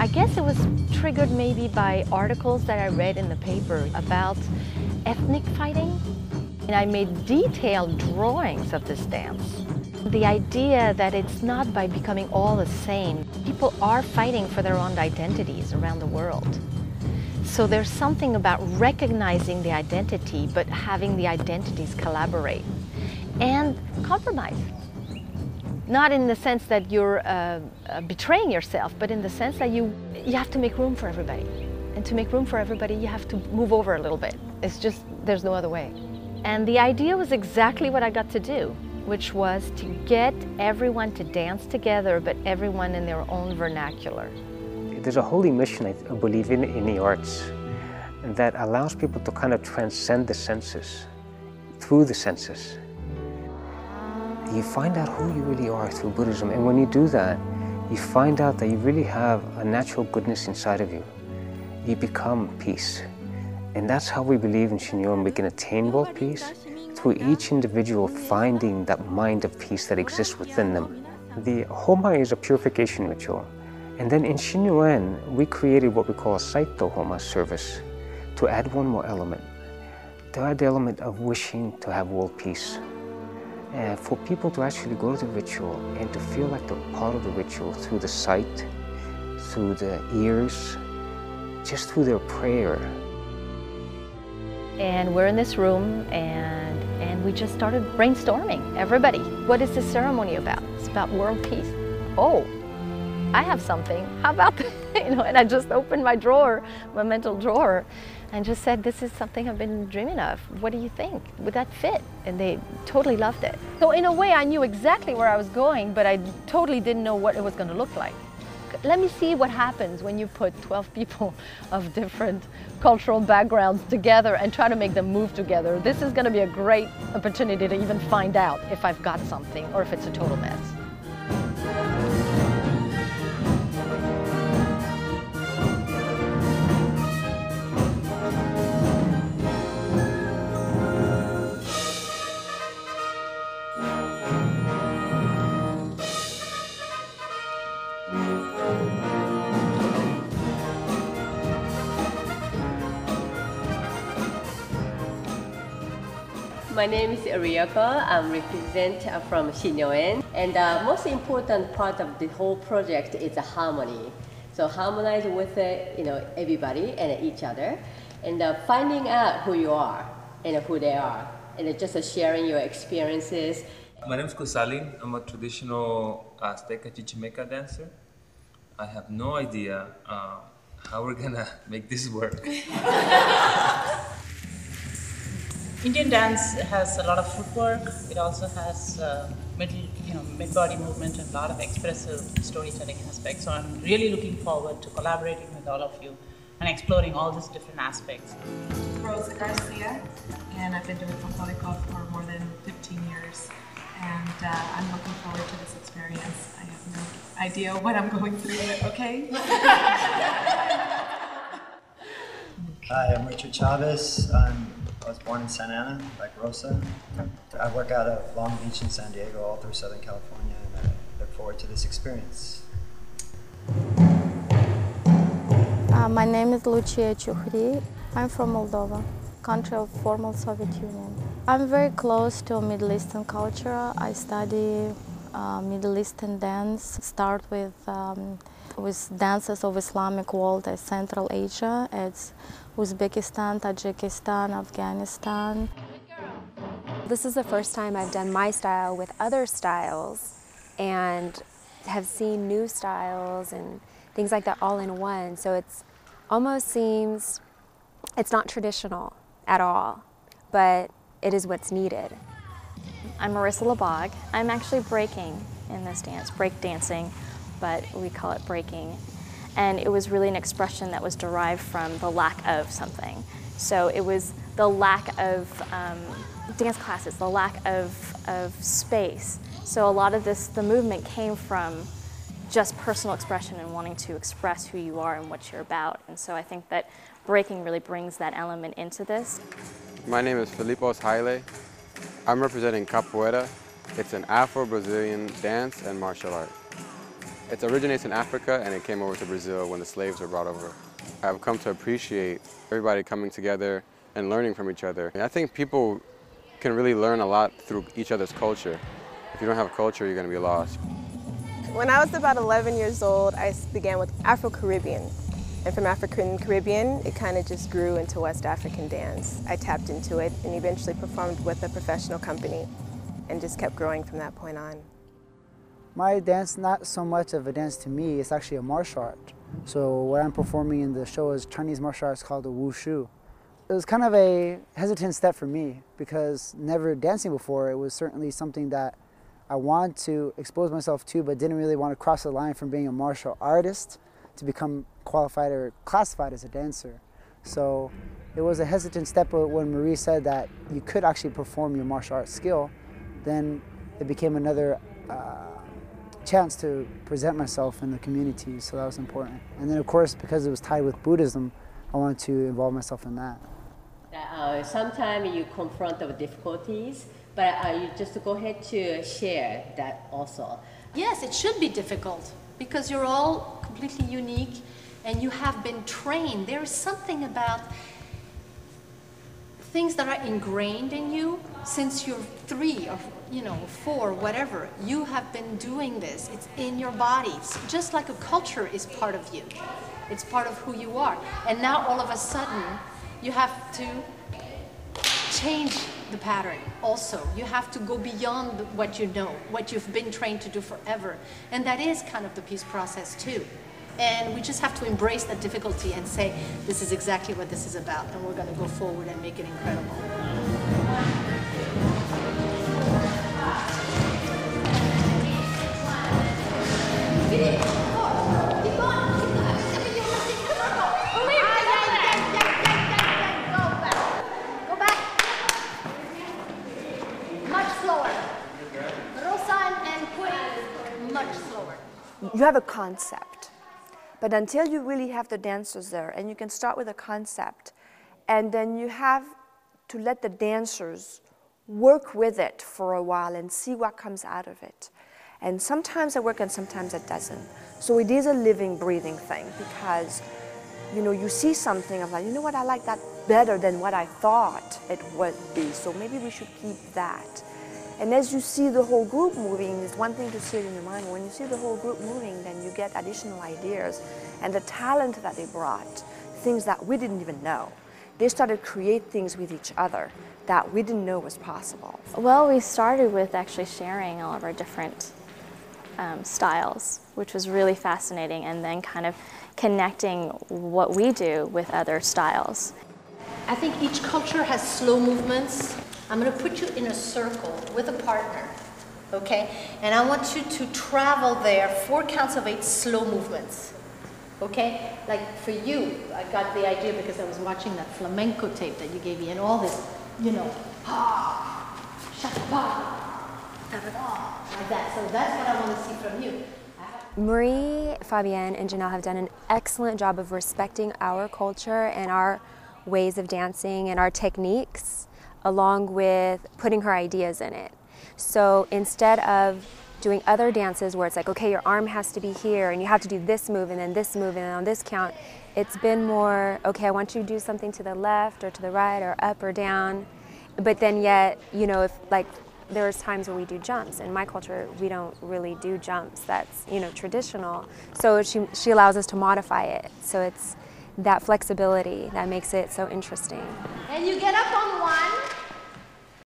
I guess it was triggered maybe by articles that I read in the paper about ethnic fighting. And I made detailed drawings of this dance. The idea that it's not by becoming all the same. People are fighting for their own identities around the world. So there's something about recognizing the identity, but having the identities collaborate and compromise. Not in the sense that you're betraying yourself, but in the sense that you have to make room for everybody. And to make room for everybody, you have to move over a little bit. It's just, there's no other way. And the idea was exactly what I got to do, which was to get everyone to dance together, but everyone in their own vernacular. There's a holy mission, I believe, in the arts that allows people to kind of transcend the senses, through the senses. You find out who you really are through Buddhism, and when you do that, you find out that you really have a natural goodness inside of you. You become peace. And that's how we believe in Shinyon. We can attain world peace through each individual finding that mind of peace that exists within them. The Homa is a purification ritual. And then in Shinyon, we created what we call a Saito Homa service to add one more element. To add the element of wishing to have world peace. For people to actually go to the ritual and to feel like they're part of the ritual through the sight, through the ears, just through their prayer. And we're in this room and we just started brainstorming. Everybody, what is this ceremony about? It's about world peace. Oh, I have something. How about that? And I just opened my drawer, my mental drawer, and just said, this is something I've been dreaming of. What do you think? Would that fit? And they totally loved it. So in a way, I knew exactly where I was going, but I totally didn't know what it was going to look like. Let me see what happens when you put 12 people of different cultural backgrounds together and try to make them move together. This is going to be a great opportunity to even find out if I've got something or if it's a total mess. My name is Ryoko. I'm represent from Shinyon. And the most important part of the whole project is the harmony. So harmonize with everybody and each other, and finding out who you are and who they are, and just sharing your experiences. My name is Kusalin. I'm a traditional Azteca Chichimeca dancer. I have no idea how we're gonna make this work. Indian dance has a lot of footwork. It also has mid-body movement and a lot of expressive storytelling aspects. So I'm really looking forward to collaborating with all of you and exploring all these different aspects. Rosa Garcia, and I've been doing folklorico for more than 15 years. And I'm looking forward to this experience. I have no idea what I'm going through, but okay. Hi, I'm Richard Chavez. I was born in Santa Ana, like Rosa. I work out of Long Beach and San Diego, all through Southern California, and I look forward to this experience. My name is Lucia Chukhri. I'm from Moldova, country of former Soviet Union. I'm very close to Middle Eastern culture. I study Middle Eastern dance, start with dances of Islamic world as Central Asia. It's Uzbekistan, Tajikistan, Afghanistan. This is the first time I've done my style with other styles and have seen new styles and things like that all in one. So it's almost seems, it's not traditional at all, but it is what's needed. I'm Marissa LeBog. I'm actually breaking in this dance, break dancing, but we call it breaking. And it was really an expression that was derived from the lack of something. So it was the lack of dance classes, the lack of space. So a lot of the movement came from just personal expression and wanting to express who you are and what you're about. And so I think that breaking really brings that element into this. My name is Filipos Haile. I'm representing Capoeira. It's an Afro-Brazilian dance and martial art. It originates in Africa and it came over to Brazil when the slaves were brought over. I've come to appreciate everybody coming together and learning from each other. And I think people can really learn a lot through each other's culture. If you don't have a culture, you're going to be lost. When I was about 11 years old, I began with Afro-Caribbean. And from African Caribbean, it kind of just grew into West African dance. I tapped into it and eventually performed with a professional company and just kept growing from that point on. My dance, not so much of a dance to me, it's actually a martial art. So what I'm performing in the show is Chinese martial arts called the Wushu. It was kind of a hesitant step for me because never dancing before, it was certainly something that I wanted to expose myself to, but didn't really want to cross the line from being a martial artist to become qualified or classified as a dancer. So it was a hesitant step, but when Marie said that you could actually perform your martial arts skill, then it became another chance to present myself in the community, so that was important. And then of course, because it was tied with Buddhism, I wanted to involve myself in that. Sometimes you confront with difficulties, but you just go ahead to share that also. Yes, it should be difficult because you're all completely unique and you have been trained. There is something about things that are ingrained in you since you're 3 or 4, whatever. You have been doing this. It's in your body. It's just like a culture is part of you. It's part of who you are. And now all of a sudden, you have to change the pattern also. You have to go beyond what you know, what you've been trained to do forever. And that is kind of the peace process too. And we just have to embrace that difficulty and say, this is exactly what this is about, and we're going to go forward and make it incredible. You have a concept, but until you really have the dancers there, and you can start with a concept, and then you have to let the dancers work with it for a while and see what comes out of it. And sometimes it works and sometimes it doesn't. So it is a living, breathing thing because, you see something of like, you know what, I like that better than what I thought it would be, so maybe we should keep that. And as you see the whole group moving, it's one thing to see it in your mind. When you see the whole group moving, then you get additional ideas. And the talent that they brought, things that we didn't even know. They started to create things with each other that we didn't know was possible. Well, we started with actually sharing all of our different styles, which was really fascinating, and then kind of connecting what we do with other styles. I think each culture has slow movements. I'm going to put you in a circle with a partner, okay? And I want you to travel there 4 counts of 8 slow movements, okay? Like for you, I got the idea because I was watching that flamenco tape that you gave me and all this, like that. So that's what I want to see from you. Marie, Fabienne, and Janelle have done an excellent job of respecting our culture and our ways of dancing and our techniques, along with putting her ideas in it. So instead of doing other dances where it's like, okay, your arm has to be here and you have to do this move and then this move and then on this count, it's been more, okay, I want you to do something to the left or to the right or up or down. But then yet, if like, there's times where we do jumps. In my culture, we don't really do jumps. That's, traditional. So she allows us to modify it. So it's that flexibility that makes it so interesting. And you get up on one,